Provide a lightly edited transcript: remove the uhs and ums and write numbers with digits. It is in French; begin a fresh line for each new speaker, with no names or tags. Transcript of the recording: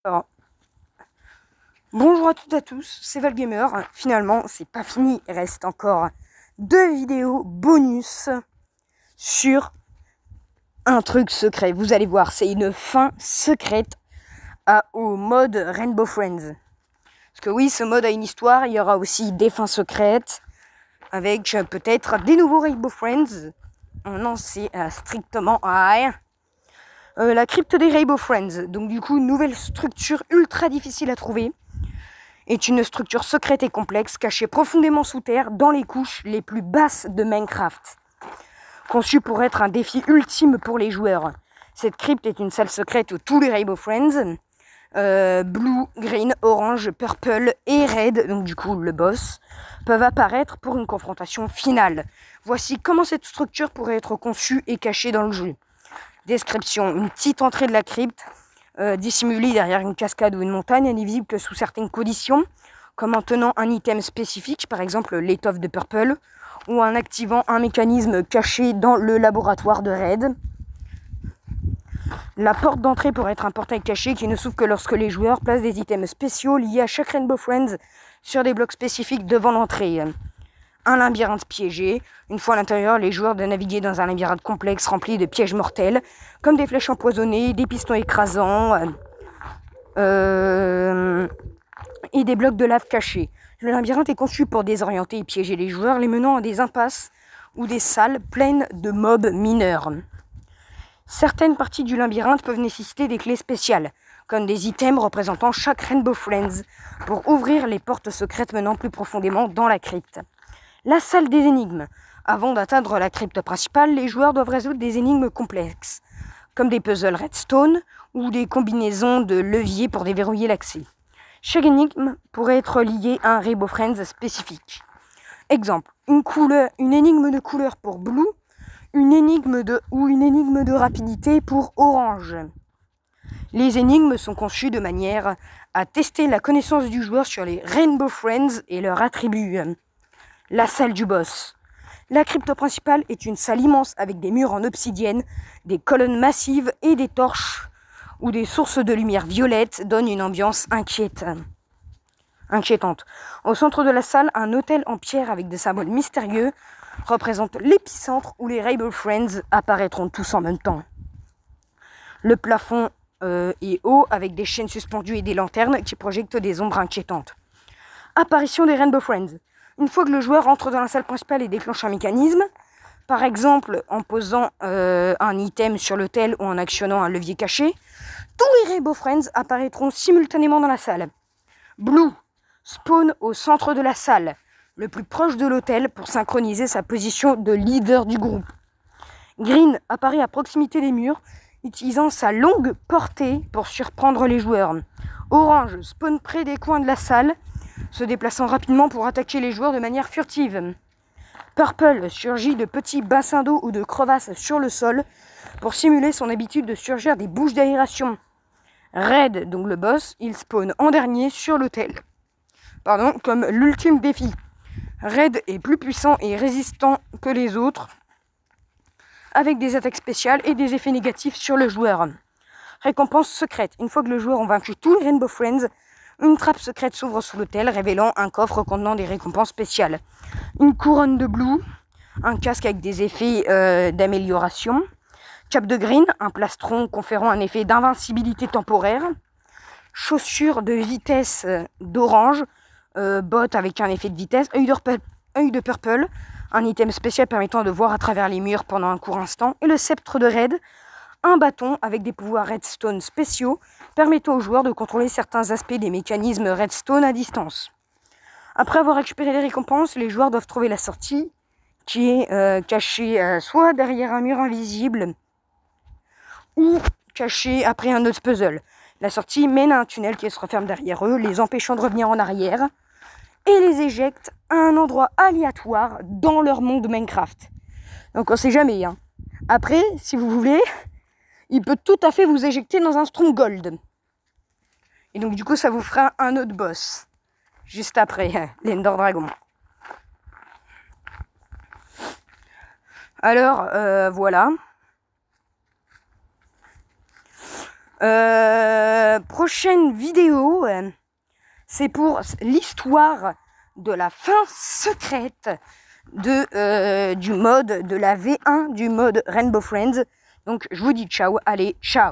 Alors, bonjour à toutes et à tous, c'est Valgamer. Finalement, c'est pas fini, il reste encore 2 vidéos bonus sur un truc secret. Vous allez voir, c'est une fin secrète au mode Rainbow Friends. Parce que oui, ce mode a une histoire, il y aura aussi des fins secrètes avec peut-être des nouveaux Rainbow Friends. On n'en sait strictement rien. La crypte des Rainbow Friends, donc du coup, une nouvelle structure ultra difficile à trouver, est une structure secrète et complexe, cachée profondément sous terre, dans les couches les plus basses de Minecraft. Conçue pour être un défi ultime pour les joueurs. Cette crypte est une salle secrète où tous les Rainbow Friends, Blue, Green, Orange, Purple et Red, donc du coup le boss, peuvent apparaître pour une confrontation finale. Voici comment cette structure pourrait être conçue et cachée dans le jeu. Description, une petite entrée de la crypte, dissimulée derrière une cascade ou une montagne, elle n'est visible que sous certaines conditions, comme en tenant un item spécifique, par exemple l'étoffe de Purple, ou en activant un mécanisme caché dans le laboratoire de Red. La porte d'entrée pourrait être un portail caché qui ne s'ouvre que lorsque les joueurs placent des items spéciaux liés à chaque Rainbow Friends sur des blocs spécifiques devant l'entrée. Un labyrinthe piégé. Une fois à l'intérieur, les joueurs doivent naviguer dans un labyrinthe complexe rempli de pièges mortels, comme des flèches empoisonnées, des pistons écrasants et des blocs de lave cachés. Le labyrinthe est conçu pour désorienter et piéger les joueurs, les menant à des impasses ou des salles pleines de mobs mineurs. Certaines parties du labyrinthe peuvent nécessiter des clés spéciales, comme des items représentant chaque Rainbow Friends, pour ouvrir les portes secrètes menant plus profondément dans la crypte. La salle des énigmes. Avant d'atteindre la crypte principale, les joueurs doivent résoudre des énigmes complexes, comme des puzzles redstone ou des combinaisons de leviers pour déverrouiller l'accès. Chaque énigme pourrait être liée à un Rainbow Friends spécifique. Exemple, une énigme de couleur pour Blue, une énigme de rapidité pour Orange. Les énigmes sont conçues de manière à tester la connaissance du joueur sur les Rainbow Friends et leurs attributs. La salle du boss. La crypte principale est une salle immense avec des murs en obsidienne, des colonnes massives et des torches où des sources de lumière violette donnent une ambiance inquiétante. Au centre de la salle, un autel en pierre avec des symboles mystérieux représente l'épicentre où les Rainbow Friends apparaîtront tous en même temps. Le plafond est haut avec des chaînes suspendues et des lanternes qui projettent des ombres inquiétantes. Apparition des Rainbow Friends. Une fois que le joueur entre dans la salle principale et déclenche un mécanisme, par exemple en posant un item sur l'autel ou en actionnant un levier caché, tous les Rainbow Friends apparaîtront simultanément dans la salle. Blue spawn au centre de la salle, le plus proche de l'autel pour synchroniser sa position de leader du groupe. Green apparaît à proximité des murs, utilisant sa longue portée pour surprendre les joueurs. Orange spawn près des coins de la salle, se déplaçant rapidement pour attaquer les joueurs de manière furtive. Purple surgit de petits bassins d'eau ou de crevasses sur le sol pour simuler son habitude de surgir des bouches d'aération. Red, donc le boss, il spawn en dernier sur l'autel. Comme l'ultime défi. Red est plus puissant et résistant que les autres, avec des attaques spéciales et des effets négatifs sur le joueur. Récompense secrète. Une fois que le joueur a vaincu tous les Rainbow Friends, une trappe secrète s'ouvre sous l'autel, révélant un coffre contenant des récompenses spéciales. Une couronne de Blue, un casque avec des effets d'amélioration, cape de Green, un plastron conférant un effet d'invincibilité temporaire, chaussures de vitesse d'Orange, bottes avec un effet de vitesse, œil de Purple, un item spécial permettant de voir à travers les murs pendant un court instant, et le sceptre de Red, un bâton avec des pouvoirs redstone spéciaux permettant aux joueurs de contrôler certains aspects des mécanismes redstone à distance. Après avoir récupéré les récompenses, les joueurs doivent trouver la sortie qui est cachée soit derrière un mur invisible ou cachée après un autre puzzle. La sortie mène à un tunnel qui se referme derrière eux, les empêchant de revenir en arrière et les éjecte à un endroit aléatoire dans leur monde Minecraft. Donc on sait jamais. Après, si vous voulez, il peut tout à fait vous éjecter dans un Stronghold. Et donc du coup, ça vous fera un autre boss. Juste après, l'Ender Dragon. Alors, voilà. Prochaine vidéo, c'est pour l'histoire de la fin secrète du mode de la V1 du mode Rainbow Friends. Donc je vous dis ciao, allez, ciao.